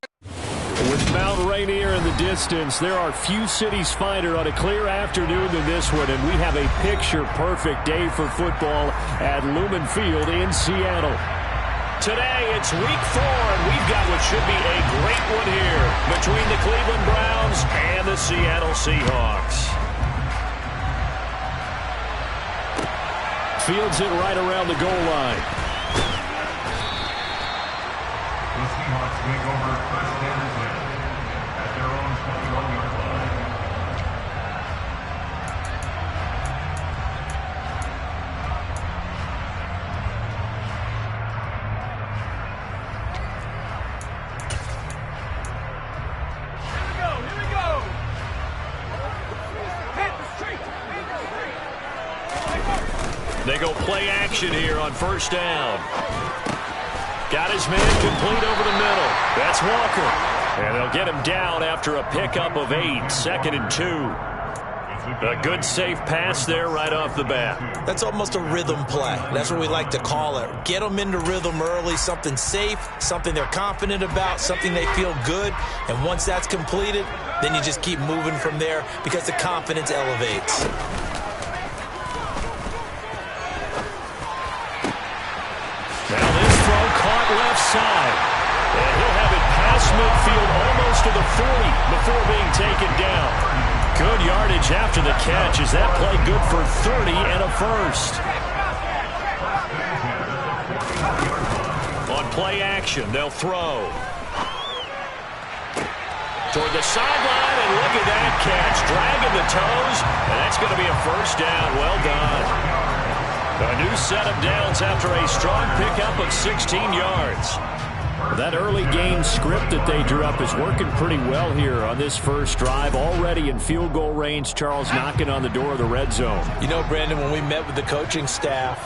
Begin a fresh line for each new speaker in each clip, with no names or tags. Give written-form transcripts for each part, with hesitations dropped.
With Mount Rainier in the distance, there are few cities finer on a clear afternoon than this one, and we have a picture-perfect day for football at Lumen Field in Seattle. Today, it's week 4, and we've got what should be a great one here between the Cleveland Browns and the Seattle Seahawks. Fields it right around the goal line.
The Seahawks take over first and 10 at their own 21-yard line. Here we go. Hit the street.
They go play action here on first down. Got his man complete over the middle. That's Walker. And they'll get him down after a pickup of 8, 2nd and 2. A good safe pass there right off the bat.
That's almost a rhythm play. That's what we like to call it. Get them into rhythm early, something safe, something they're confident about, something they feel good. And once that's completed, then you just keep moving from there because the confidence elevates.
Now this throw caught left side. And he'll have it past midfield almost to the 40 before being taken down. Good yardage after the catch. Is that play good for 30 and a first? On play action, they'll throw. Toward the sideline, and look at that catch. Dragging the toes, and that's going to be a first down. Well done. A new set of downs after a strong pickup of 16 yards. That early game script that they drew up is working pretty well here on this first drive. Already in field goal range, Charles knocking on the door of the red zone.
You know, Brandon, when we met with the coaching staff,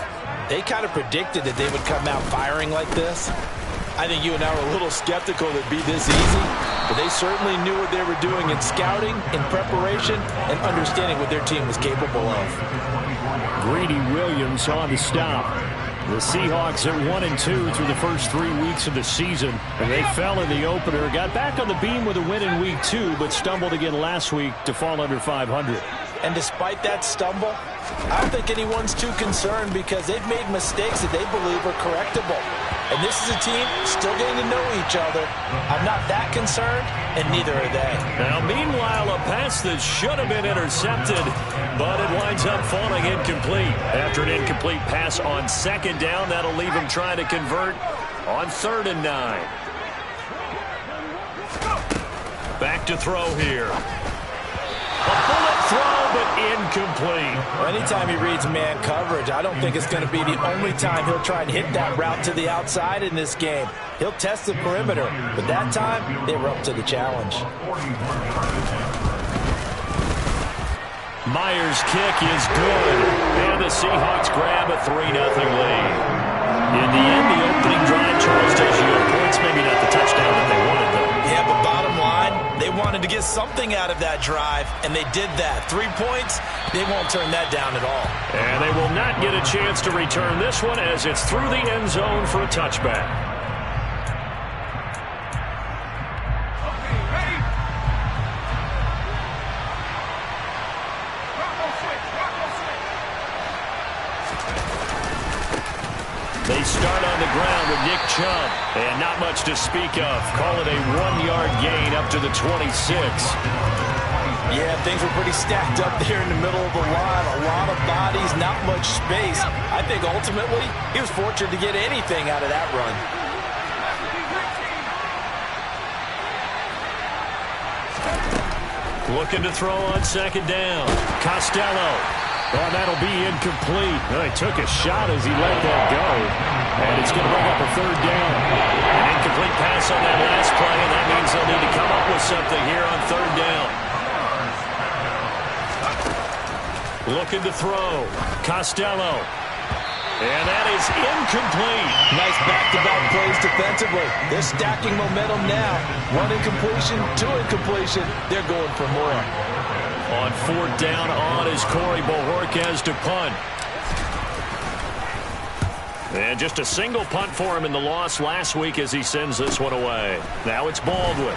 they kind of predicted that they would come out firing like this. I think you and I were a little skeptical that it'd be this easy, but they certainly knew what they were doing in scouting, in preparation, and understanding what their team was capable of.
Greedy Williams on the stop. The Seahawks at 1-2 through the first 3 weeks of the season, and they fell in the opener. Got back on the beam with a win in week 2, but stumbled again last week to fall under 500.
And despite that stumble, I don't think anyone's too concerned because they've made mistakes that they believe are correctable. And this is a team still getting to know each other. I'm not that concerned, and neither are they.
Now, meanwhile, a pass that should have been intercepted, but it winds up falling incomplete. After an incomplete pass on second down, that'll leave him trying to convert on 3rd and 9. Back to throw here. A bullet throw, but incomplete.
Well, anytime he reads man coverage, I don't think it's going to be the only time he'll try and hit that route to the outside in this game. He'll test the perimeter, but that time, they were up to the challenge.
Myers' kick is good, and the Seahawks grab a 3-0 lead. In the end, the opening drive, Charles tells you points, maybe not the touchdown that they wanted, though.
Yeah, but bottom line, they wanted to get something out of that drive, and they did that. 3 points, they won't turn that down at all.
And they will not get a chance to return this one as it's through the end zone for a touchback. They start on the ground with Nick Chubb, and not much to speak of. Call it a 1-yard gain up to the 26.
Yeah, things were pretty stacked up there in the middle of the line. A lot of bodies, not much space. I think ultimately he was fortunate to get anything out of that run.
Looking to throw on second down. Costello. Oh, that'll be incomplete. He took a shot as he let that go. And it's going to bring up a 3rd down. An incomplete pass on that last play, and that means they'll need to come up with something here on 3rd down. Looking to throw. Costello. And that is incomplete.
Nice back-to-back plays defensively. They're stacking momentum now. 1 incompletion, 2 incompletion. They're going for more.
On 4th down on is Corey Bojorquez to punt. And just a single punt for him in the loss last week as he sends this one away. Now it's Baldwin.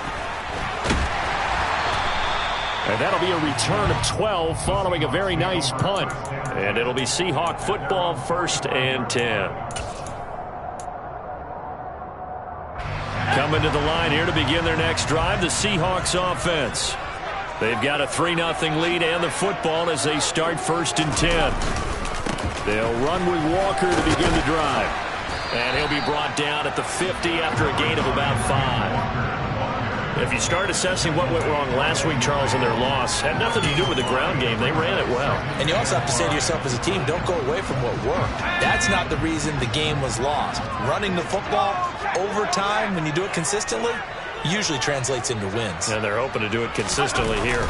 And that'll be a return of 12 following a very nice punt. And it'll be Seahawk football, 1st and 10. Coming to the line here to begin their next drive, the Seahawks offense. They've got a 3-0 lead and the football as they start 1st and 10. They'll run with Walker to begin the drive. And he'll be brought down at the 50 after a gain of about 5. If you start assessing what went wrong last week, Charles, in their loss, had nothing to do with the ground game. They ran it well.
And you also have to say to yourself as a team, don't go away from what worked. That's not the reason the game was lost. Running the football over time, when you do it consistently, usually translates into wins.
And they're hoping to do it consistently here.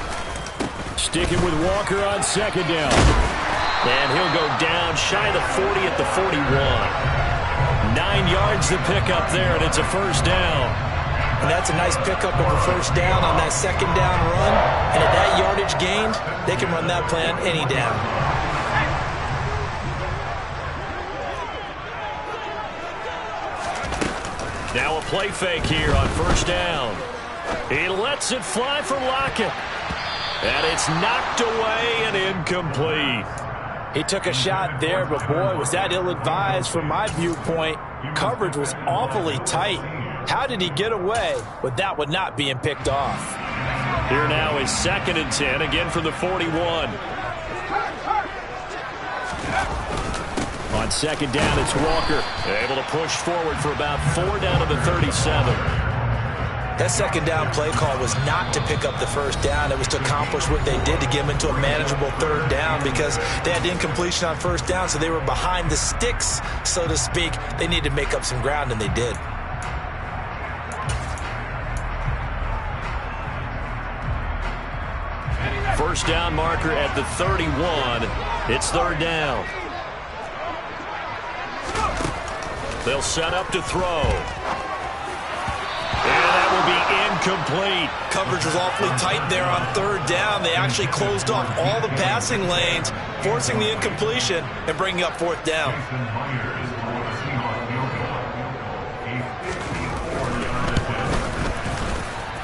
Sticking with Walker on 2nd down. And he'll go down shy of the 40 at the 41. 9 yards to pick up there, and it's a 1st down.
And that's a nice pickup of a 1st down on that 2nd down run. And at that yardage gained, they can run that plan any down.
Now a play fake here on 1st down. He lets it fly for Lockett. And it's knocked away and incomplete.
He took a shot there, but boy, was that ill-advised from my viewpoint. Coverage was awfully tight. How did he get away with that one not being picked off?
Here now is 2nd and 10, again from the 41. On 2nd down, it's Walker. Able to push forward for about 4 down to the 37.
That 2nd down play call was not to pick up the 1st down. It was to accomplish what they did to get them into a manageable 3rd down because they had incompletion on 1st down, so they were behind the sticks, so to speak. They needed to make up some ground, and they did.
First down marker at the 31. It's 3rd down. They'll set up to throw. And that will be incomplete.
Coverage was awfully tight there on 3rd down. They actually closed off all the passing lanes, forcing the incompletion and bringing up 4th down.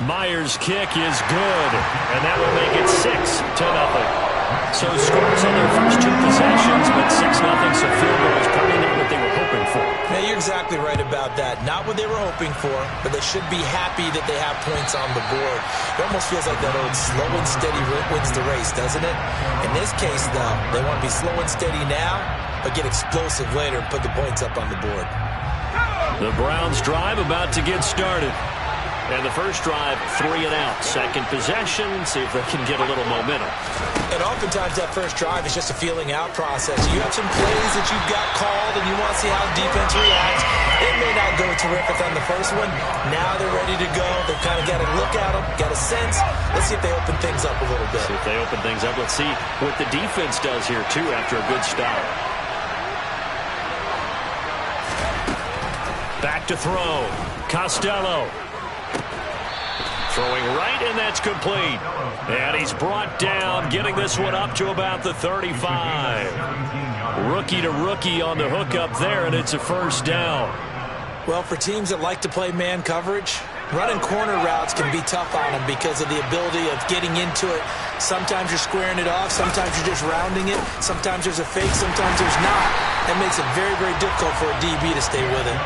Myers' kick is good, and that will make it 6-0. So scores on their first 2 possessions, but 6-0, so field goal is probably not what they were hoping for.
Now, you're exactly right about that. Not what they were hoping for, but they should be happy that they have points on the board. It almost feels like that old slow and steady wins the race, doesn't it? In this case, though, they want to be slow and steady now, but get explosive later and put the points up on the board.
The Browns drive about to get started. And the first drive, 3 and out. Second possession, see if they can get a little momentum.
And oftentimes that first drive is just a feeling out process. You have some plays that you've got called and you want to see how defense reacts. It may not go terrific on the first one. Now they're ready to go. They've kind of got to look at them, got a sense. Let's see if they open things up a little bit.
See if they open things up. Let's see what the defense does here, too, after a good start. Back to throw. Costello. Throwing right, and that's complete. And he's brought down, getting this one up to about the 35. Rookie to rookie on the hook up there, and it's a 1st down.
Well, for teams that like to play man coverage, running corner routes can be tough on them because of the ability of getting into it. Sometimes you're squaring it off. Sometimes you're just rounding it. Sometimes there's a fake. Sometimes there's not. That makes it very, very difficult for a DB to stay with it.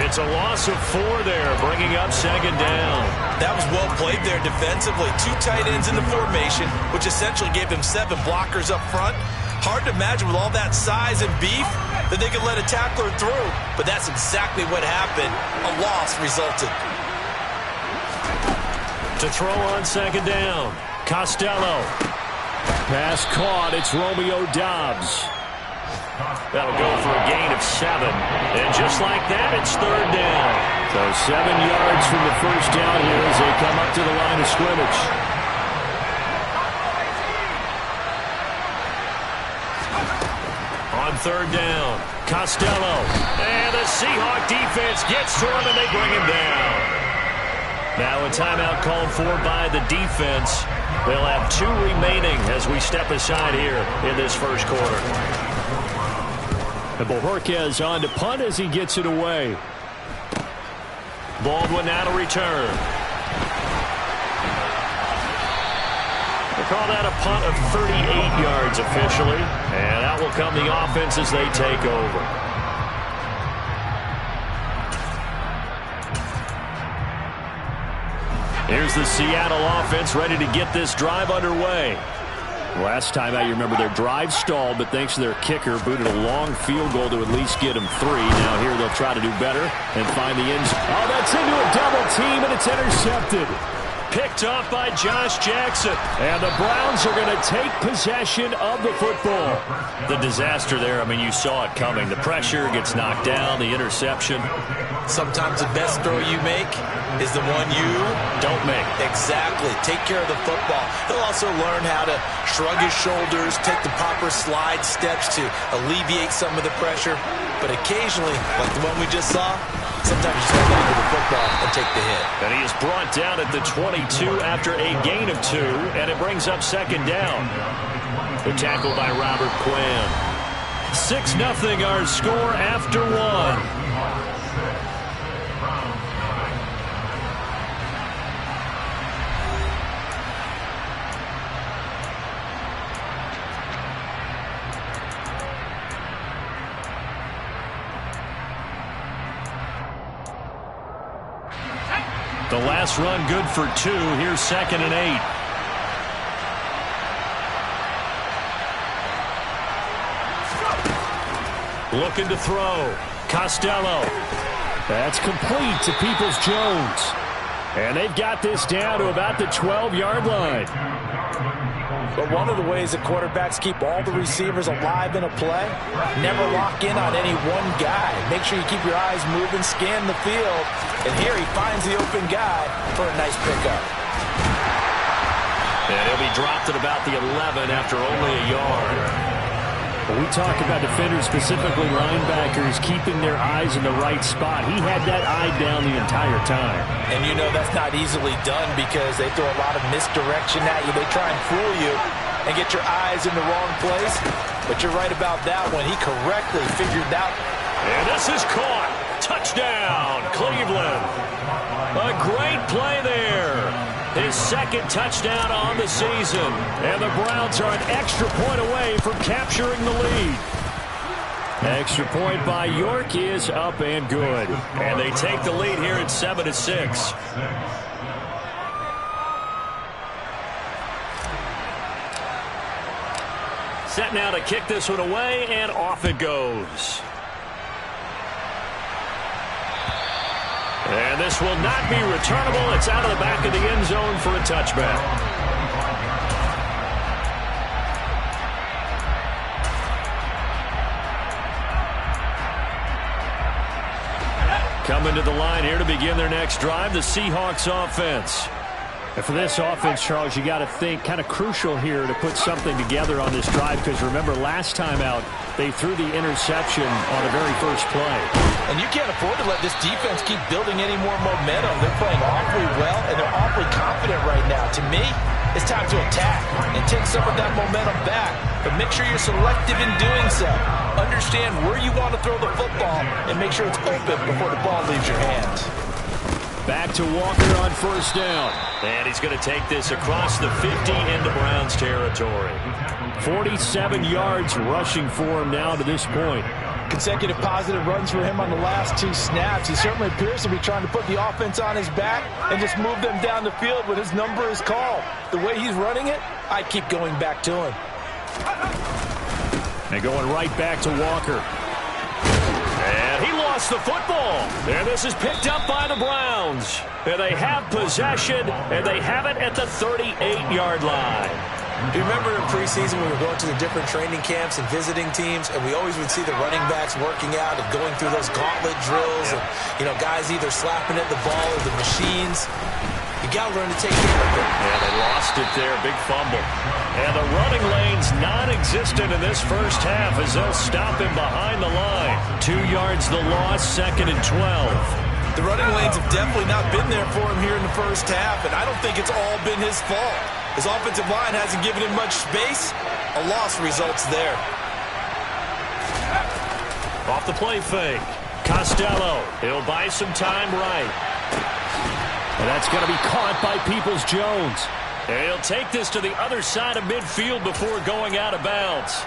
It's a loss of 4 there, bringing up 2nd down.
That was well played there defensively. 2 tight ends in the formation, which essentially gave them 7 blockers up front. Hard to imagine with all that size and beef that they could let a tackler through, but that's exactly what happened. A loss resulted.
To throw on 2nd down, Costello. Pass caught, it's Romeo Doubs. That'll go for a gain of 7. And just like that, it's 3rd down. So 7 yards from the first down here as they come up to the line of scrimmage. On 3rd down, Costello. And the Seahawk defense gets to him and they bring him down. Now a timeout called for by the defense. They'll have 2 remaining as we step aside here in this first quarter. And Bojorquez on to punt as he gets it away. Baldwin now to return. They call that a punt of 38 yards officially. And out will come the offense as they take over. Here's the Seattle offense ready to get this drive underway. Last time out, you remember their drive stalled, but thanks to their kicker, booted a long field goal to at least get them 3. Now here they'll try to do better and find the end zone. Oh, that's into a double team, and it's intercepted. Picked off by Josh Jackson. And the Browns are going to take possession of the football. The disaster there, I mean, you saw it coming. The pressure gets knocked down, the interception.
Sometimes the best throw you make is the one you
don't make.
Exactly. Take care of the football. He'll also learn how to shrug his shoulders, take the proper slide steps to alleviate some of the pressure. But occasionally, like the one we just saw, sometimes you just got to get the football and take the hit.
And he is brought down at the 22 after a gain of 2, and it brings up second down. The tackle by Robert Quinn. 6-0 our score after 1. The last run good for 2. Here's 2nd and 8. Looking to throw. Costello. That's complete to Peoples-Jones. And they've got this down to about the 12-yard line.
But one of the ways that quarterbacks keep all the receivers alive in a play, never lock in on any one guy. Make sure you keep your eyes moving, scan the field. And here he finds the open guy for a nice pickup.
And he'll be dropped at about the 11 after only a yard. When we talk about defenders, specifically linebackers, keeping their eyes in the right spot, he had that eye down the entire time.
And you know that's not easily done because they throw a lot of misdirection at you. They try and fool you and get your eyes in the wrong place. But you're right about that one. He correctly figured out.
And this is caught. Touchdown, Cleveland. A great play there. His 2nd touchdown on the season. And the Browns are an extra point away from capturing the lead. Extra point by York is up and good. And they take the lead here at 7-6. Set now to kick this one away, and off it goes. And this will not be returnable. It's out of the back of the end zone for a touchback. Coming to the line here to begin their next drive, the Seahawks offense. And for this offense, Charles, you got to think kind of crucial here to put something together on this drive because remember last time out they threw the interception on the very first play.
And you can't afford to let this defense keep building any more momentum. They're playing awfully well and they're awfully confident right now. To me, it's time to attack and take some of that momentum back. But make sure you're selective in doing so. Understand where you want to throw the football and make sure it's open before the ball leaves your hands.
Back to Walker on first down. And he's going to take this across the 50 into Browns territory. 47 yards rushing for him now to this point.
Consecutive positive runs for him on the last 2 snaps. He certainly appears to be trying to put the offense on his back and just move them down the field when his number is called. The way he's running it, I keep going back to him.
And going right back to Walker. And he lost the football. And this is picked up by the Browns. And they have possession, and they have it at the 38-yard line.
Do you remember in preseason we were going to the different training camps and visiting teams, and we always would see the running backs working out and going through those gauntlet drills, and, you know, guys either slapping at the ball or the machines. You got to learn to take care of it.
Yeah, they lost it there. Big fumble. And the running lane's non-existent in this first half as they'll stop him behind the line. 2 yards the loss, 2nd and 12.
The running lanes have definitely not been there for him here in the first half, and I don't think it's all been his fault. His offensive line hasn't given him much space. A loss results there.
Off the play fake. Costello. He'll buy some time right.
And that's going to be caught by Peoples-Jones.
And he'll take this to the other side of midfield before going out of bounds.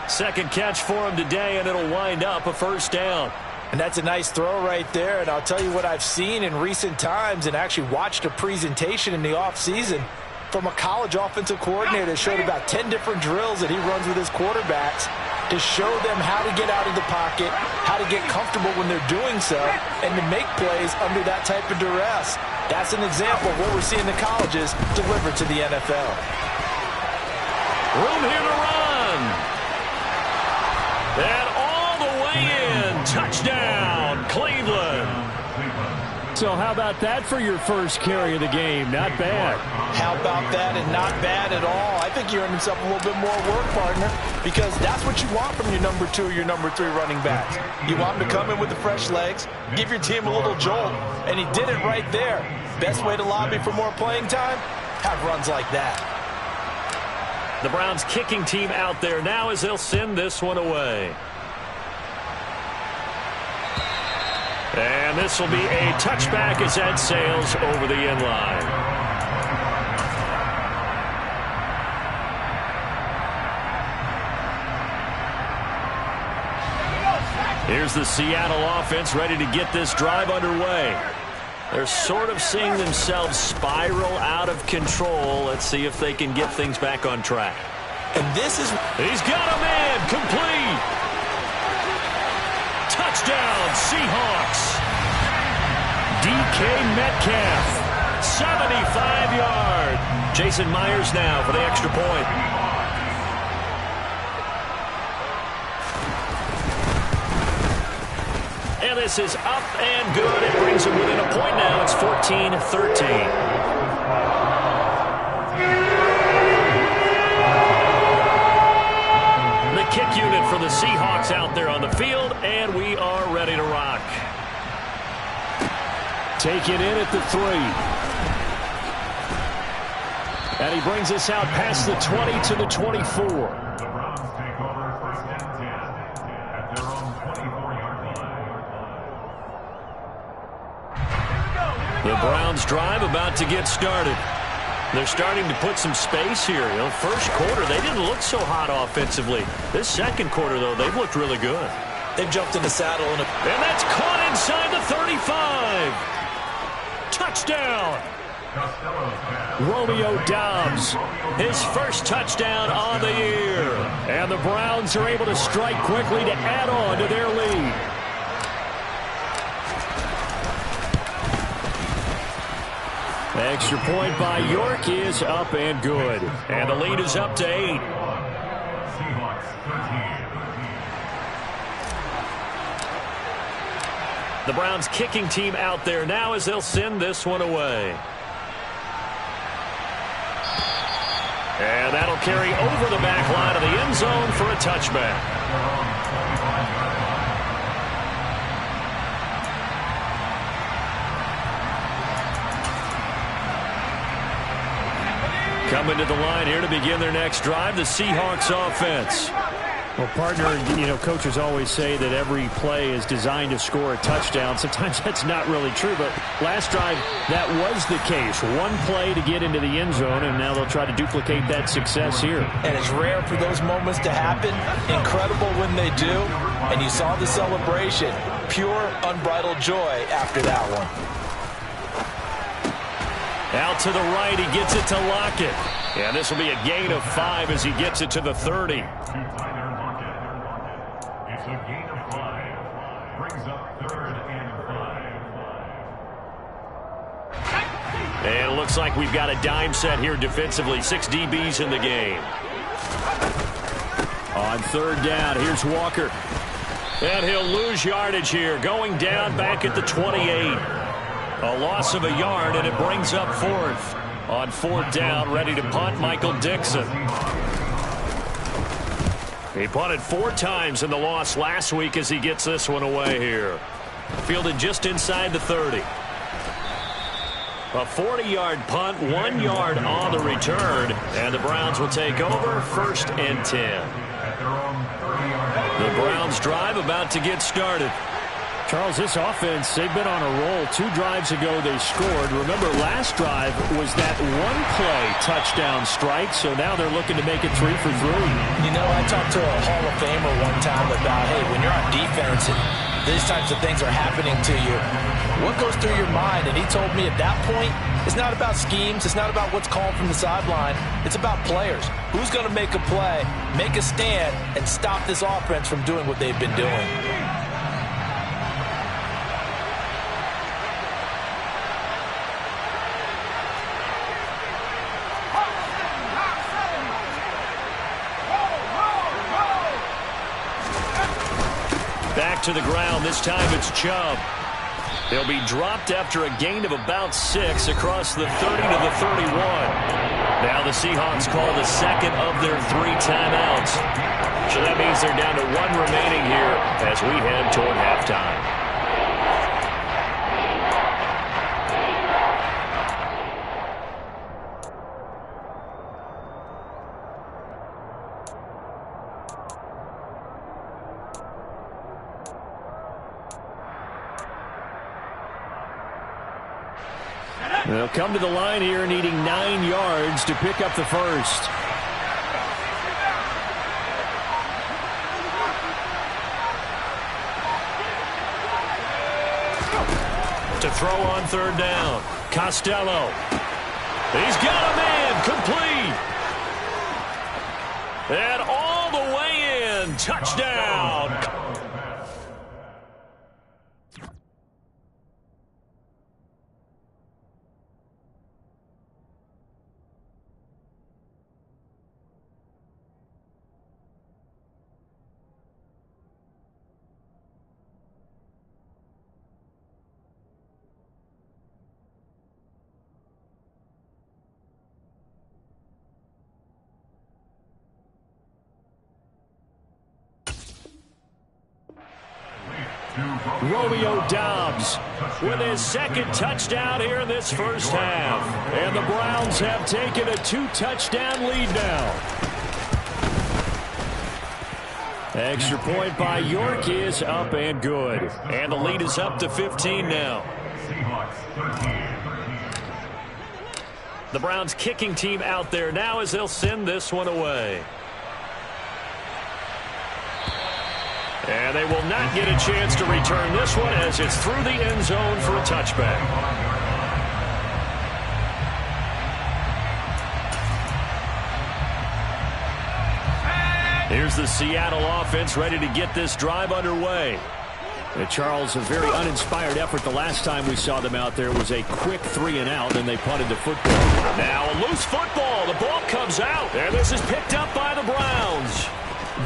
Second catch for him today, and it'll wind up a first down.
And that's a nice throw right there. And I'll tell you what I've seen in recent times and actually watched a presentation in the offseason from a college offensive coordinator that showed about 10 different drills that he runs with his quarterbacks to show them how to get out of the pocket, how to get comfortable when they're doing so, and to make plays under that type of duress. That's an example of what we're seeing the colleges deliver to the NFL.
Room here to run. And all the way in. Touchdown, Cleveland.
So how about that for your first carry of the game? Not bad.
How about that, and not bad at all. I think you earned himself a little bit more work, partner, because that's what you want from your number 2 or your number 3 running backs. You want him to come in with the fresh legs, give your team a little jolt, and he did it right there. Best way to lobby for more playing time? Have runs like that.
The Browns kicking team out there now as they'll send this one away. And this will be a touchback as that sails over the end line. Here's the Seattle offense ready to get this drive underway. They're sort of seeing themselves spiral out of control. Let's see if they can get things back on track.
And this is...
He's got a man complete. Touchdown, Seahawks. DK Metcalf, 75-yard. Jason Myers now for the extra point. And this is up and good. It brings him within a point now. It's 14-13. The kick unit for the Seahawks out there on the field, and we are ready to rock.
Take it in at the 3. And he brings us out past the 20 to the 24.
The Browns take over first and 10 at their own 24-yard line.
The Browns drive about to get started. They're starting to put some space here. You know, first quarter, they didn't look so hot offensively. This second quarter, though, they've looked really good.
They've jumped in the saddle. And
that's caught inside the 35. Touchdown.
Romeo Doubs,
his first touchdown on the year.
And the Browns are able to strike quickly to add on to their lead. Extra point by York is up and good.
And the lead is up to 8.
Seahawks 13.
The Browns kicking team out there now as they'll send this one away. And that'll carry over the back line of the end zone for a touchback. Coming to the line here to begin their next drive, the Seahawks offense.
Well, partner, you know, coaches always say that every play is designed to score a touchdown. Sometimes that's not really true, but last drive, that was the case. One play to get into the end zone, and now they'll try to duplicate that success here.
And it's rare for those moments to happen. Incredible when they do. And you saw the celebration. Pure, unbridled joy after that one.
Out to the right, he gets it to Lockett. And this will be a gain of 5 as he gets it to the 30.
It's a gain of 5. Brings up 3rd and 5.
And it looks like we've got a dime set here defensively. 6 DBs in the game.
On 3rd down, here's Walker.
And he'll lose yardage here, going down back at the 28. A loss of a yard, and it brings up 4th. On 4th down, ready to punt, Michael Dixon. He punted 4 times in the loss last week as he gets this one away here. Fielded just inside the 30. A 40-yard punt, 1 yard on the return, and the Browns will take over 1st and 10.
At their own 30-yard line.
The Browns drive about to get started.
Charles, this offense, they've been on a roll. 2 drives ago they scored. Remember, last drive was that one-play touchdown strike, so now they're looking to make it 3 for 3.
You know, I talked to a Hall of Famer one time about, hey, when you're on defense and these types of things are happening to you, what goes through your mind? And he told me at that point, it's not about schemes. It's not about what's called from the sideline. It's about players. Who's going to make a play, make a stand, and stop this offense from doing what they've been doing?
Back to the ground. This time it's Chubb. They'll be dropped after a gain of about 6 across the 30 to the 31. Now the Seahawks call the second of their 3 timeouts. So that means they're down to 1 remaining here as we head toward halftime.
They'll come to the line here needing 9 yards to pick up the first.
To throw on 3rd down. Costello. He's got a man. Complete. And all the way in. Touchdown. Romeo Doubs with his 2nd touchdown here in this first half. And the Browns have taken a 2-touchdown lead now. Extra point by York is up and good. And the lead is up to 15 now. The Browns kicking team out there now as they'll send this one away. And they will not get a chance to return this one as it's through the end zone for a touchback. Here's the Seattle offense ready to get this drive underway.
Charles, a very uninspired effort the last time we saw them out there was a quick 3-and-out, and they punted the football.
Now a loose football. The ball comes out, and this is picked up by the Browns.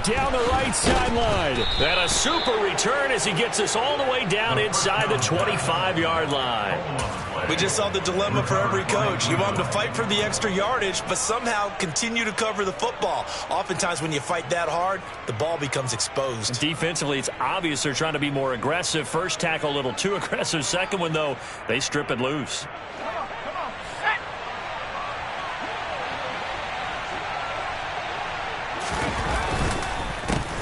Down the right sideline. And a super return as he gets us all the way down inside the 25-yard line.
We just saw the dilemma for every coach. You want them to fight for the extra yardage, but somehow continue to cover the football. Oftentimes when you fight that hard, the ball becomes exposed.
Defensively, it's obvious they're trying to be more aggressive. First tackle a little too aggressive. Second one, though, they strip it loose.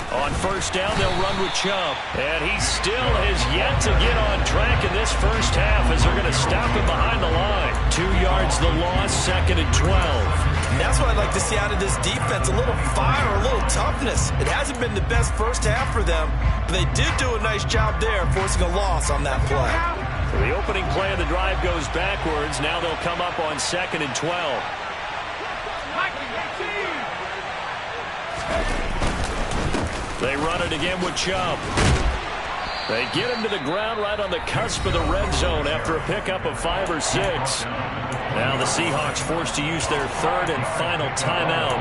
On 1st down, they'll run with Chubb. And he still has yet to get on track in this first half as they're going to stop him behind the line. 2 yards the loss, 2nd and 12.
And that's what I'd like to see out of this defense, a little fire, a little toughness. It hasn't been the best first half for them, but they did do a nice job there forcing a loss on that play.
So the opening play of the drive goes backwards. Now they'll come up on 2nd and 12. They run it again with Chubb. They get him to the ground right on the cusp of the red zone after a pickup of 5 or 6. Now the Seahawks forced to use their 3rd and final timeout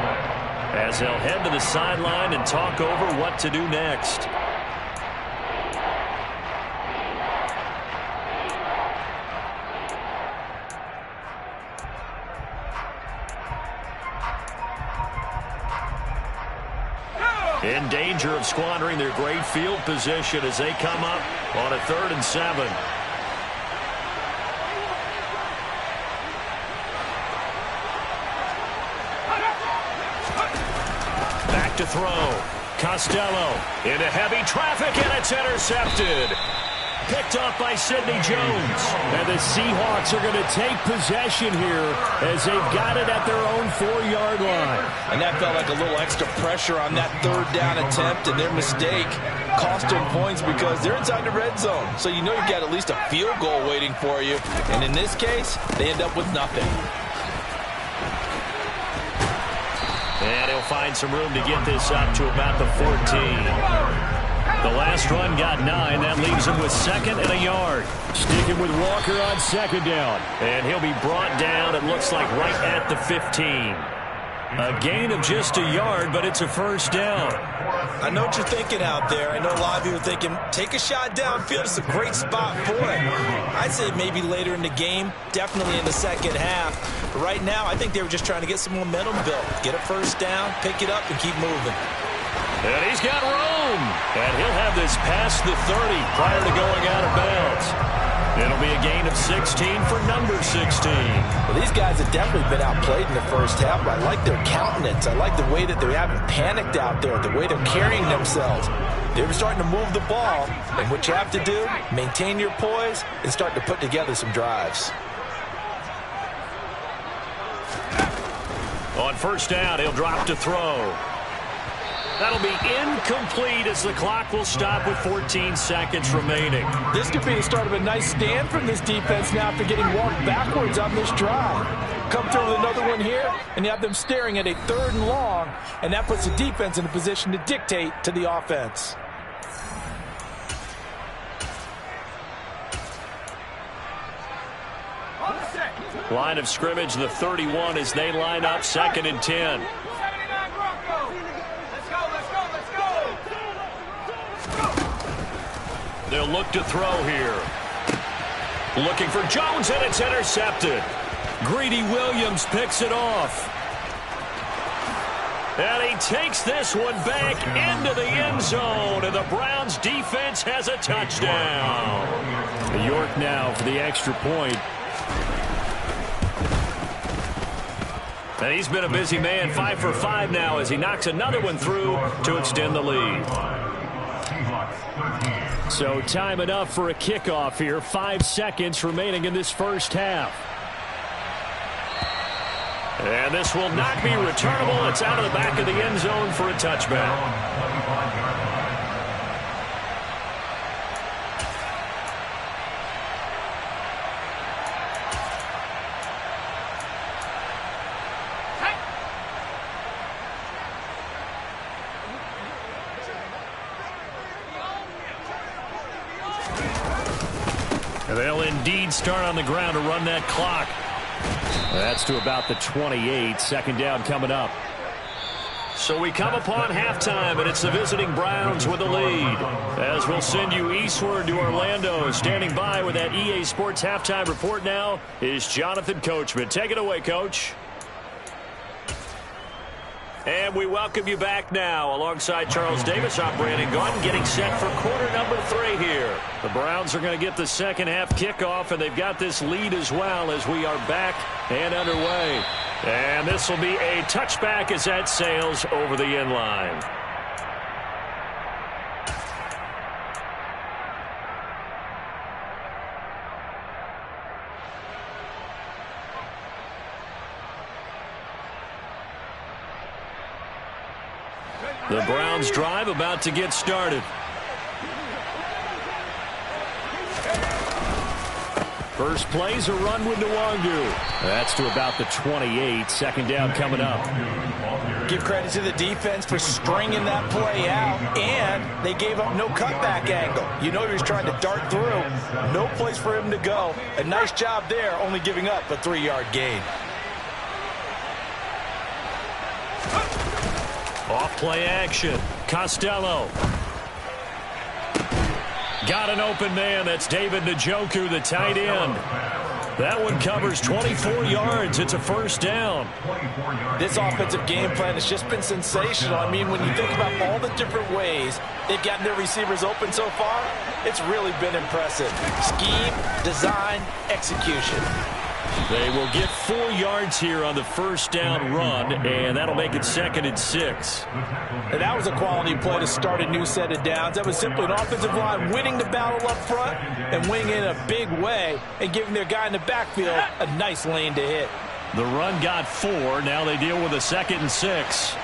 as they'll head to the sideline and talk over what to do next. In danger of squandering their great field position as they come up on a 3rd and 7. Back to throw. Costello into heavy traffic, and it's intercepted. Picked up by Sidney Jones.
And the Seahawks are going to take possession here as they've got it at their own 4-yard line.
And that felt like a little extra pressure on that third down attempt, and their mistake cost them points because they're inside the red zone. So you know you've got at least a field goal waiting for you. And in this case, they end up with nothing.
And he'll find some room to get this up to about the 14. The last run got 9. That leaves him with 2nd and a yard.
Sticking with Walker on 2nd down.
And he'll be brought down, it looks like, right at the 15. A gain of just a yard, but it's a first down.
I know what you're thinking out there. I know a lot of you are thinking, take a shot downfield. It's a great spot for it. I'd say maybe later in the game, definitely in the second half. But right now, I think they were just trying to get some momentum built. Get a first down, pick it up, and keep moving.
And he's got room. And he'll have this past the 30 prior to going out of bounds. It'll be a gain of 16 for number 16.
Well, these guys have definitely been outplayed in the first half. I like their countenance. I like the way that they haven't panicked out there, the way they're carrying themselves. They're starting to move the ball. And what you have to do, maintain your poise and start to put together some drives.
On first down, he'll drop to throw. That'll be incomplete as the clock will stop with 14 seconds remaining.
This could be the start of a nice stand from this defense now after getting walked backwards on this drive. Come through with another one here, and you have them staring at a 3rd and long, and that puts the defense in a position to dictate to the offense.
Line of scrimmage, the 31 as they line up 2nd and 10. They'll look to throw here. Looking for Jones, and it's intercepted. Greedy Williams picks it off. And he takes this one back into the end zone, and the Browns defense has a touchdown.
York now for the extra point.
And he's been a busy man, 5 for 5 now as he knocks another one through to extend the lead.
So time enough for a kickoff here. 5 seconds remaining in this first half.
And this will not be returnable. It's out of the back of the end zone for a touchback. They'll indeed start on the ground to run that clock.
That's to about the 28. 2nd down coming up.
So we come upon halftime, and it's the visiting Browns with the lead. As we'll send you eastward to Orlando. Standing by with that EA Sports halftime report now is Jonathan Coachman. Take it away, Coach. And we welcome you back now. Alongside Charles Davis, I'm Brandon Gaudin, getting set for quarter number 3 here. The Browns are going to get the second half kickoff, and they've got this lead as well as we are back and underway. And this will be a touchback as that sails over the end line. The Browns drive about to get started.
First play's a run with Nwangu. That's to about the 28. 2nd down coming up.
Give credit to the defense for stringing that play out, and they gave up no cutback angle. You know he was trying to dart through. No place for him to go. A nice job there, only giving up a 3-yard gain.
Off play action. Costello. Got an open man. That's David Njoku, the tight end. That one covers 24 yards. It's a first down.
This offensive game plan has just been sensational. I mean, when you think about all the different ways they've gotten their receivers open so far, it's really been impressive. Scheme, design, execution.
They will get 4 yards here on the first down run, and that'll make it 2nd and 6.
And that was a quality play to start a new set of downs. That was simply an offensive line winning the battle up front and winning in a big way and giving their guy in the backfield a nice lane to hit.
The run got 4. Now they deal with a 2nd and 6.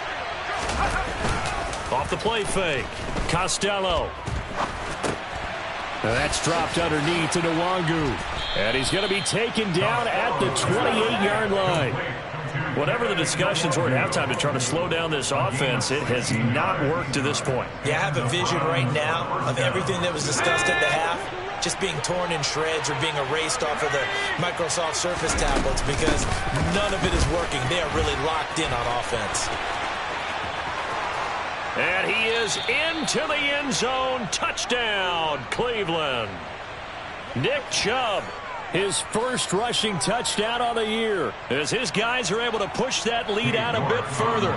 Off the play fake. Costello.
That's dropped underneath to Nwangu. And he's going to be taken down at the 28-yard line.
Whatever the discussions were at halftime to try to slow down this offense, it has not worked to this point.
Yeah, I have a vision right now of everything that was discussed at the half just being torn in shreds or being erased off of the Microsoft Surface tablets because none of it is working. They are really locked in on offense.
And he is into the end zone. Touchdown, Cleveland. Nick Chubb,
his first rushing touchdown on the year,
as his guys are able to push that lead out a bit further.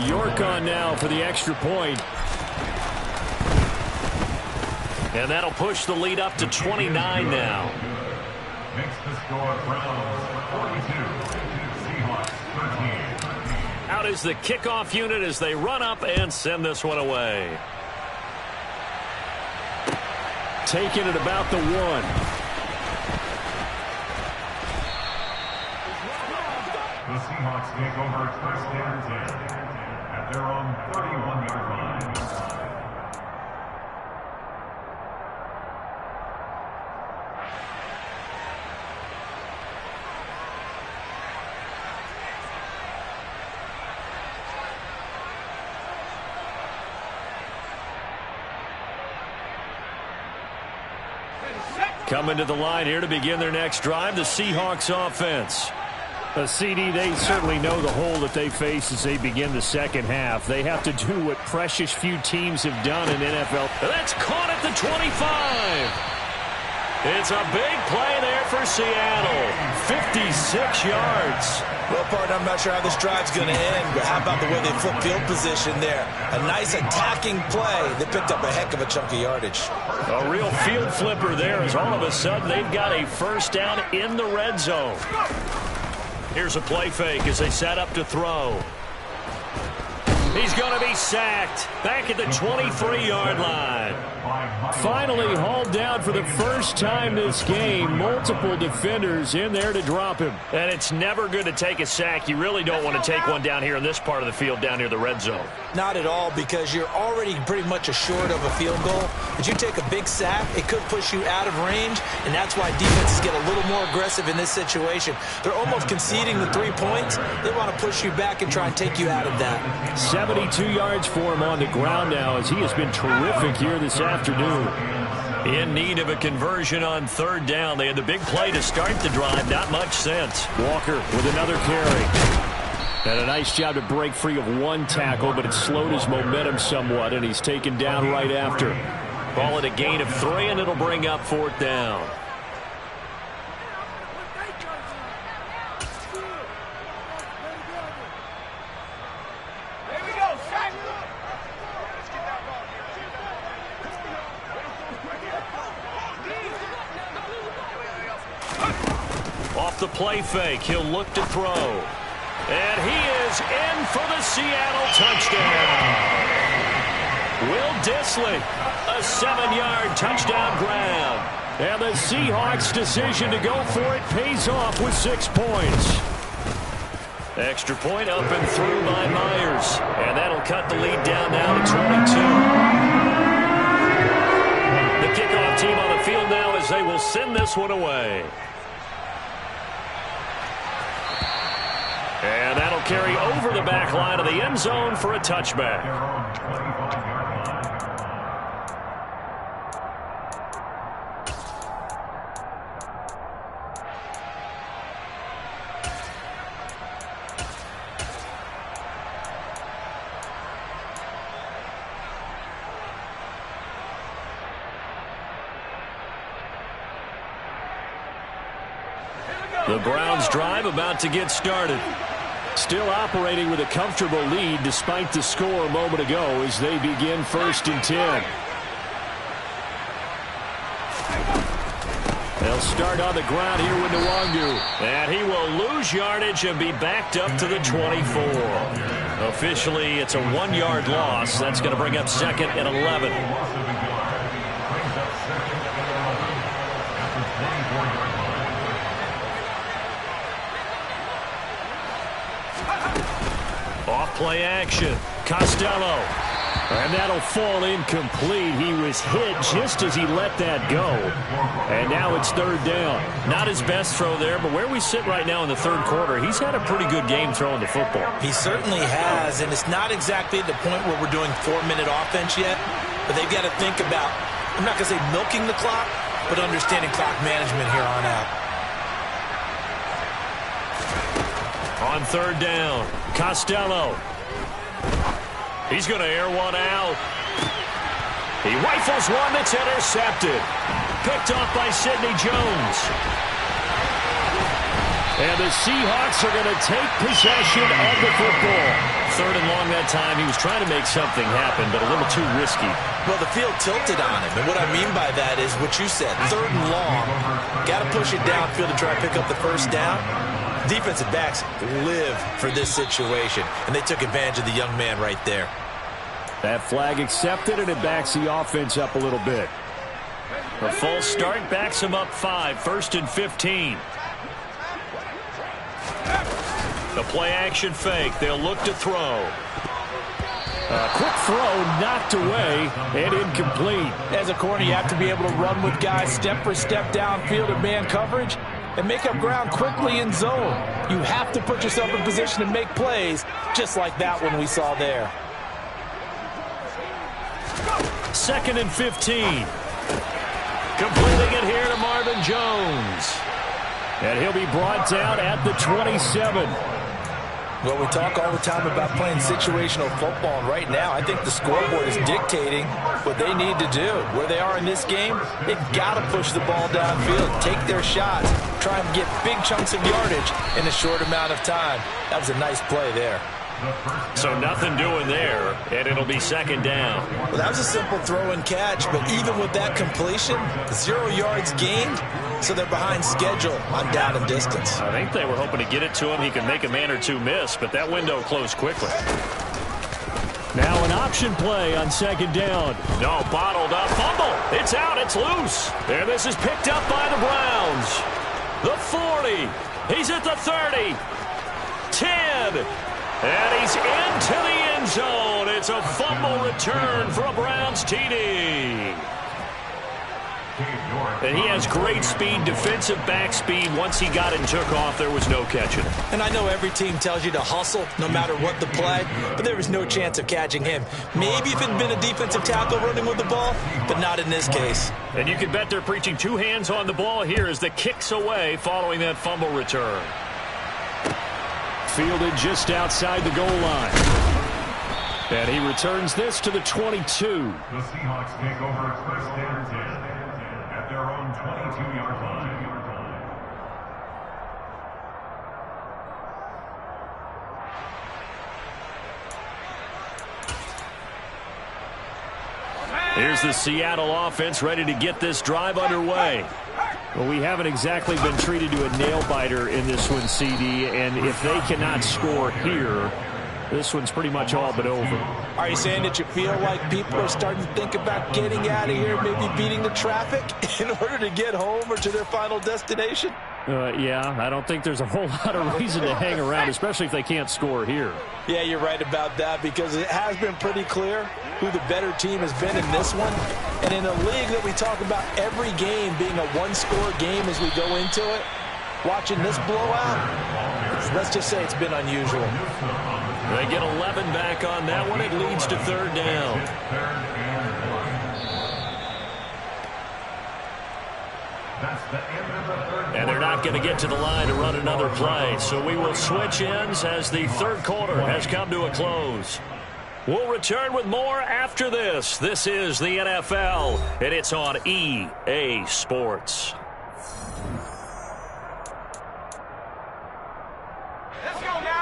York on now for the extra point.
And that'll push the lead up to 29 now.
Makes the score Browns 42, Seahawks 13.
Out is the kickoff unit as they run up and send this one away.
Taken at about the 1.
The Seahawks take over first and 10 at their own 31-yard line.
Coming to the line here to begin their next drive, the Seahawks offense.
A CD, they certainly know the hole that they face as they begin the second half. They have to do what precious few teams have done in NFL.
That's caught at the 25. It's a big play there for Seattle. 56 yards.
Well, partner, I'm not sure how this drive's going to end, but how about the way they flip field position there? A nice attacking play. They picked up a heck of a chunk of yardage.
A real field flipper there as all of a sudden they've got a first down in the red zone. Here's a play fake as they set up to throw. He's going to be sacked back at the 23-yard line.
Finally hauled down for the first time this game. Multiple defenders in there to drop him.
And it's never good to take a sack. You really don't want to take one down here in this part of the field down near the red zone.
Not at all, because you're already pretty much assured of a field goal. But you take a big sack, it could push you out of range, and that's why defenses get a little more aggressive in this situation. They're almost conceding the 3 points. They want to push you back and try and take you out of that.
72 yards for him on the ground now as he has been terrific here this afternoon.
In need of a conversion on third down. They had the big play to start the drive. Not much sense.
Walker with another carry. And a nice job to break free of one tackle, but it slowed his momentum somewhat, and he's taken down right after.
Call it a gain of 3, and it'll bring up 4th down. Off the play fake, he'll look to throw. And he is in for the Seattle touchdown. Will Dissly, a 7-yard touchdown grab.
And the Seahawks' decision to go for it pays off with 6 points.
Extra point up and through by Myers. And that'll cut the lead down now to 22. The kickoff team on the field now as they will send this one away. And that'll carry over the back line of the end zone for a touchback. The Browns drive about to get started.
Still operating with a comfortable lead despite the score a moment ago as they begin 1st and 10.
They'll start on the ground here with Nwangu. And he will lose yardage and be backed up to the 24. Officially, it's a 1-yard loss. That's going to bring up 2nd and 11. Off play action. Costello. And that'll fall incomplete. He was hit just as he let that go. And now it's 3rd down. Not his best throw there, but where we sit right now in the 3rd quarter, he's had a pretty good game throwing the football.
He certainly has, and it's not exactly the point where we're doing 4-minute offense yet, but they've got to think about, I'm not going to say milking the clock, but understanding clock management here on out.
On 3rd down, Costello. He's going to air one out. He rifles one that's intercepted. Picked off by Sidney Jones. And the Seahawks are going to take possession of the football. 3rd and long that time. He was trying to make something happen, but a little too risky.
Well, the field tilted on him, and what I mean by that is what you said. 3rd and long. Got to push it downfield to try to pick up the 1st down. Defensive backs live for this situation, and they took advantage of the young man right there.
That flag accepted, and it backs the offense up a little bit.
A false start backs him up 5, 1st and 15. The play action fake. They'll look to throw.
A quick throw knocked away and incomplete.
As a corner, you have to be able to run with guys step for step downfield in man coverage and make up ground quickly in zone. You have to put yourself in position to make plays, just like that one we saw there.
2nd and 15. Completing it here to Marvin Jones.
And he'll be brought down at the 27.
Well, we talk all the time about playing situational football, and right now I think the scoreboard is dictating what they need to do. Where they are in this game, they've got to push the ball downfield, take their shots, try and get big chunks of yardage in a short amount of time. That was a nice play there.
So nothing doing there, and it'll be 2nd down.
Well, that was a simple throw and catch, but even with that completion, 0 yards gained, so they're behind schedule on down and distance.
I think they were hoping to get it to him. He can make a man or two miss, but that window closed quickly.
Now an option play on 2nd down.
No, bottled up. Fumble. It's out. It's loose. And this is picked up by the Browns. The 40. He's at the 30. 10. And he's into the end zone. It's a fumble return for a Browns TD. And he has great speed, defensive back speed. Once he got it and took off, there was no catching him.
And I know every team tells you to hustle no matter what the play, but there was no chance of catching him. Maybe if it had been a defensive tackle running with the ball, but not in this case.
And you can bet they're preaching 2 hands on the ball here as the kick's away following that fumble return.
Fielded just outside the goal line. And he returns this to the 22.
The Seahawks take over 1st and 10 at their own 22-yard line.
Here's the Seattle offense ready to get this drive underway.
Well, we haven't exactly been treated to a nail-biter in this one, CD, and if they cannot score here, this one's pretty much all but over.
Are you saying that you feel like people are starting to think about getting out of here, maybe beating the traffic in order to get home or to their final destination?
Yeah, I don't think there's a whole lot of reason to hang around, especially if they can't score here.
Yeah, you're right about that because it has been pretty clear who the better team has been in this one. And in a league that we talk about every game being a one-score game as we go into it, watching this blowout, let's just say it's been unusual.
They get 11 back on that one. It leads to 3rd down. And they're not going to get to the line to run another play. So we will switch ends as the 3rd quarter has come to a close. We'll return with more after this. This is the NFL, and it's on EA Sports.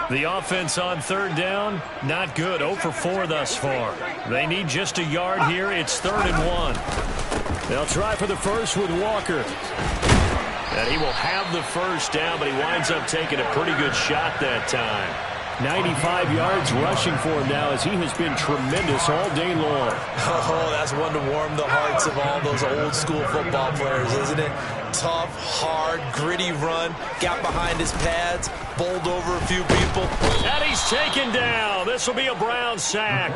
The offense on 3rd down, not good. 0 for 4 thus far. They need just a yard here. It's 3rd and 1. They'll try for the first with Walker. And he will have the first down, but he winds up taking a pretty good shot that time.
95 yards rushing for him now as he has been tremendous all day long.
Oh, that's one to warm the hearts of all those old school football players, isn't it? Tough, hard, gritty run, got behind his pads, bowled over a few people.
And he's taken down. This will be a Brown sack.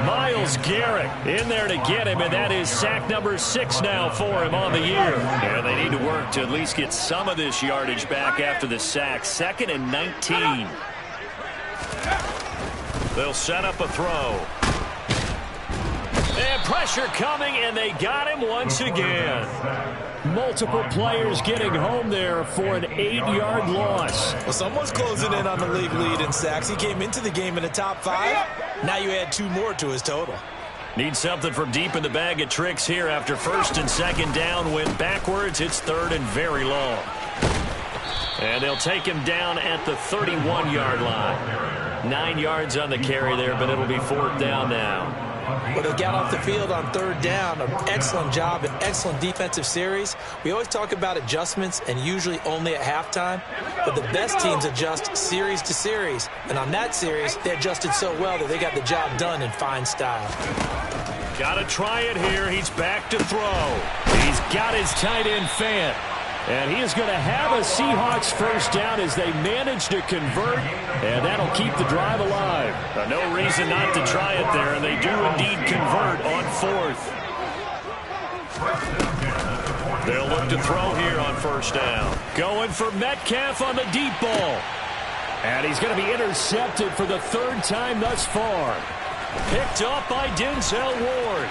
Myles Garrett in there to get him, and that is sack number 6 now for him on the year. And they need to work to at least get some of this yardage back after the sack. 2nd and 19. They'll set up a throw. And pressure coming, and they got him once again.
Multiple players getting home there for an 8-yard loss.
Well, someone's closing in on the league lead in sacks. He came into the game in the top 5. Now you add 2 more to his total.
Need something from deep in the bag of tricks here after 1st and 2nd down. Went backwards. It's 3rd and very long. And they'll take him down at the 31-yard line. 9 yards on the carry there, but it'll be 4th down now.
But they got off the field on 3rd down. An excellent job, an excellent defensive series. We always talk about adjustments and usually only at halftime. But the best teams adjust series to series. And on that series, they adjusted so well that they got the job done in fine style.
Got to try it here. He's back to throw.
He's got his tight end Fant. And he is going to have a Seahawks first down as they manage to convert, and that'll keep the drive alive.
No reason not to try it there, and they do indeed convert on 4th. They'll look to throw here on 1st down.
Going for Metcalf on the deep ball. And he's going to be intercepted for the 3rd time thus far.
Picked up by Denzel Ward.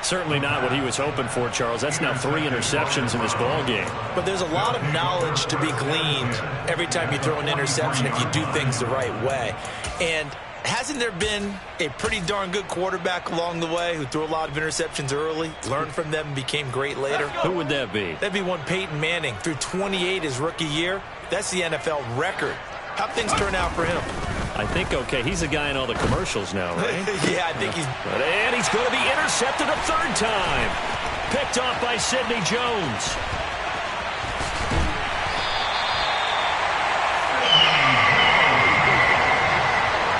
Certainly not what he was hoping for, Charles. That's now 3 interceptions in this ball game.
But there's a lot of knowledge to be gleaned every time you throw an interception if you do things the right way. And hasn't there been a pretty darn good quarterback along the way who threw a lot of interceptions early, learned from them, and became great later?
Who would that be?
That'd be one Peyton Manning. Threw 28 his rookie year. That's the NFL record. How'd things turn out for him?
I think, okay, he's a guy in all the commercials now, right?
Yeah, I think he's...
And he's going to be intercepted a 3rd time. Picked off by Sidney Jones.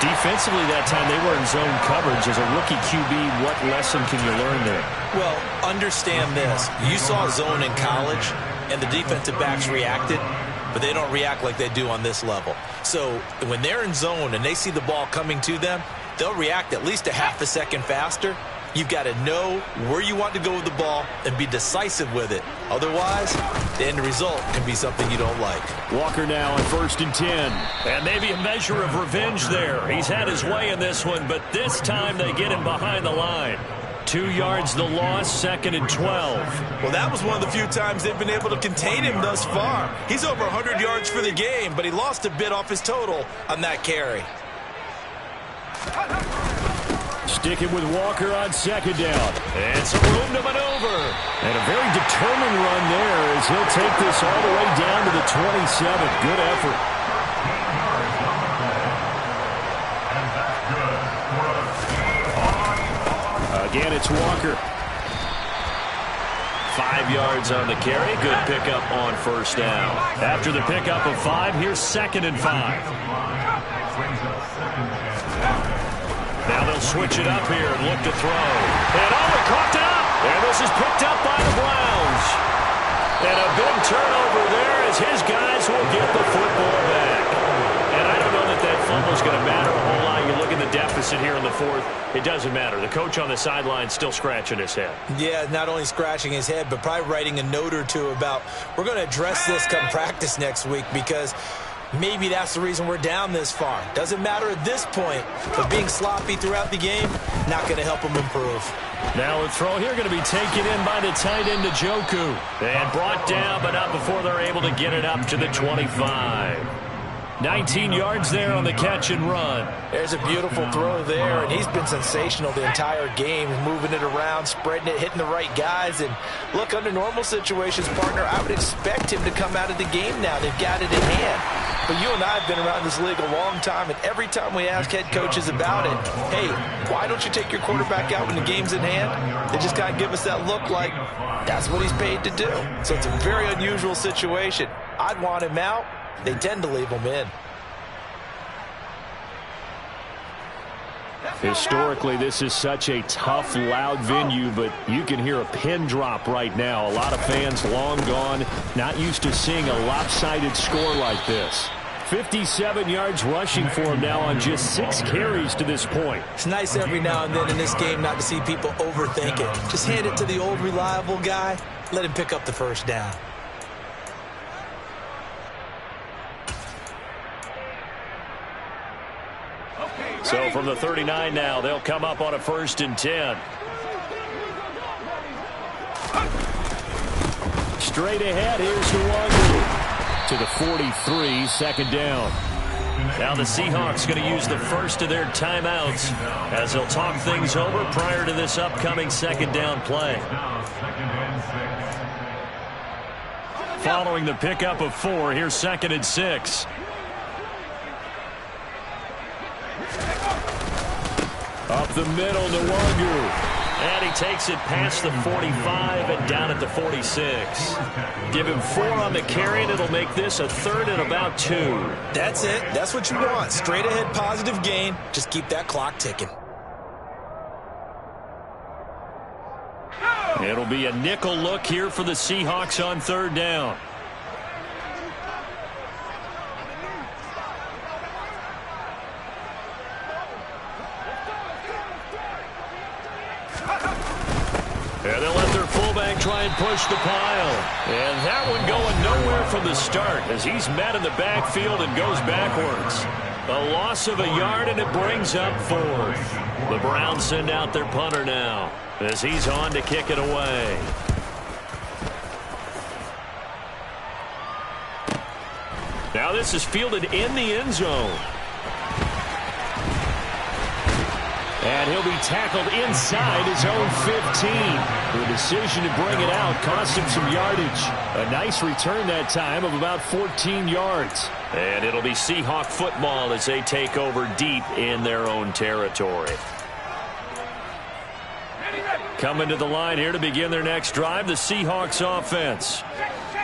Defensively that time, they were in zone coverage. As a rookie QB, what lesson can you learn there?
Well, understand this. You saw zone in college, and the defensive backs reacted, but they don't react like they do on this level. So when they're in zone and they see the ball coming to them, they'll react at least a half a second faster. You've got to know where you want to go with the ball and be decisive with it. Otherwise, the end result can be something you don't like.
Walker now on 1st and 10.
And maybe a measure of revenge there. He's had his way in this one, but this time they get him behind the line. 2 yards the loss, 2nd and 12.
Well, that was one of the few times they've been able to contain him thus far. He's over 100 yards for the game, but he lost a bit off his total on that carry.
Sticking with Walker on 2nd down.
And some room to maneuver.
And a very determined run there as he'll take this all the way down to the 27. Good effort. Again, it's Walker.
5 yards on the carry. Good pickup on 1st down. After the pickup of 5, here's 2nd and 5. Now they'll switch it up here and look to throw. And they coughed it up. And this is picked up by the Browns. And a big turnover there as his guys will get the football back. And I don't know that fumble's going to matter a whole lot. You look at the deficit here in the 4th. It doesn't matter. The coach on the sideline still scratching his head.
Yeah, not only scratching his head, but probably writing a note or two about we're going to address this come practice next week because maybe that's the reason we're down this far. Doesn't matter at this point, but being sloppy throughout the game, not going to help him improve.
Now a throw here going to be taken in by the tight end Njoku. And brought down, but not before they're able to get it up to the 25. 19 yards there on the catch and run.
There's a beautiful throw there, and he's been sensational the entire game, moving it around, spreading it, hitting the right guys. And look, under normal situations, partner, I would expect him to come out of the game now. They've got it in hand. But you and I have been around this league a long time, and every time we ask head coaches about it, hey, why don't you take your quarterback out when the game's in hand? They just kind of give us that look like that's what he's paid to do. So it's a very unusual situation. I'd want him out. They tend to leave him in.
Historically, this is such a tough, loud venue, but you can hear a pin drop right now. A lot of fans long gone, not used to seeing a lopsided score like this. 57 yards rushing for him now on just 6 carries to this point.
It's nice every now and then in this game not to see people overthink it. Just hand it to the old reliable guy. Let him pick up the first down.
So from the 39 now, they'll come up on a 1st and 10. Straight ahead, here's Nwangwu to the 43, 2nd down. Now the Seahawks going to use the first of their timeouts as they'll talk things over prior to this upcoming 2nd down play. Following the pickup of 4, here's 2nd and 6. Up the middle, Nwangwu. And he takes it past the 45 and down at the 46. Give him 4 on the carry, and it'll make this a 3rd and about 2.
That's it. That's what you want. Straight ahead positive gain. Just keep that clock ticking.
It'll be a nickel look here for the Seahawks on 3rd down. And they'll let their fullback try and push the pile. And that one going nowhere from the start as he's met in the backfield and goes backwards. A loss of a yard, and it brings up 4th. The Browns send out their punter now as he's on to kick it away. Now this is fielded in the end zone. And he'll be tackled inside his own 15. The decision to bring it out cost him some yardage. A nice return that time of about 14 yards. And it'll be Seahawk football as they take over deep in their own territory. Coming to the line here to begin their next drive, the Seahawks offense.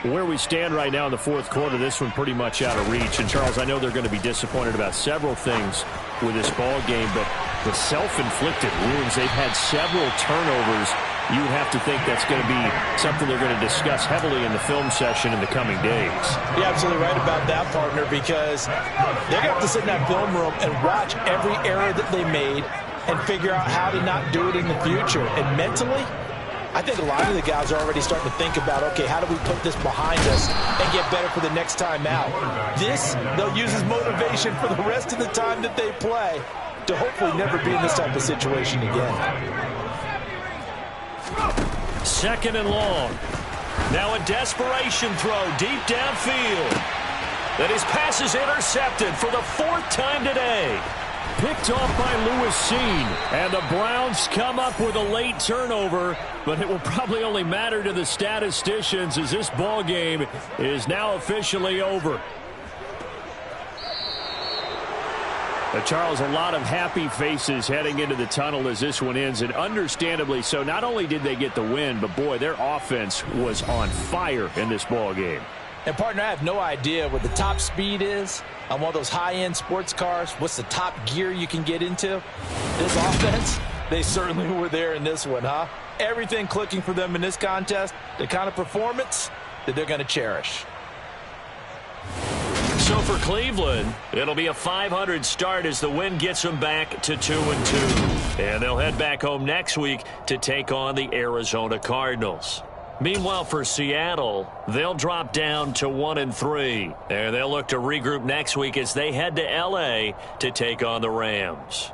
Where we stand right now in the 4th quarter, this one pretty much out of reach. And, Charles, I know they're going to be disappointed about several things with this ball game, but the self-inflicted wounds, they've had several turnovers. You would have to think that's going to be something they're going to discuss heavily in the film session in the coming days.
You're absolutely right about that, partner, because they're going to have to sit in that film room and watch every error that they made and figure out how to not do it in the future. And mentally, I think a lot of the guys are already starting to think about, okay, how do we put this behind us and get better for the next time out? This, they'll use as motivation for the rest of the time that they play to hopefully never be in this type of situation again.
2nd and long. Now a desperation throw deep downfield. Then his pass is intercepted for the 4th time today.
Picked off by Lewis Seen, and the Browns come up with a late turnover, but it will probably only matter to the statisticians as this ball game is now officially over. Charles, a lot of happy faces heading into the tunnel as this one ends, and understandably so. Not only did they get the win, but boy, their offense was on fire in this ball game.
And, partner, I have no idea what the top speed is on one of those high-end sports cars. What's the top gear you can get into? This offense, they certainly were there in this one, huh? Everything clicking for them in this contest, the kind of performance that they're going to cherish.
So for Cleveland, it'll be a 500 start as the win gets them back to 2-2. And they'll head back home next week to take on the Arizona Cardinals. Meanwhile, for Seattle, they'll drop down to 1-3. And they'll look to regroup next week as they head to L.A. to take on the Rams.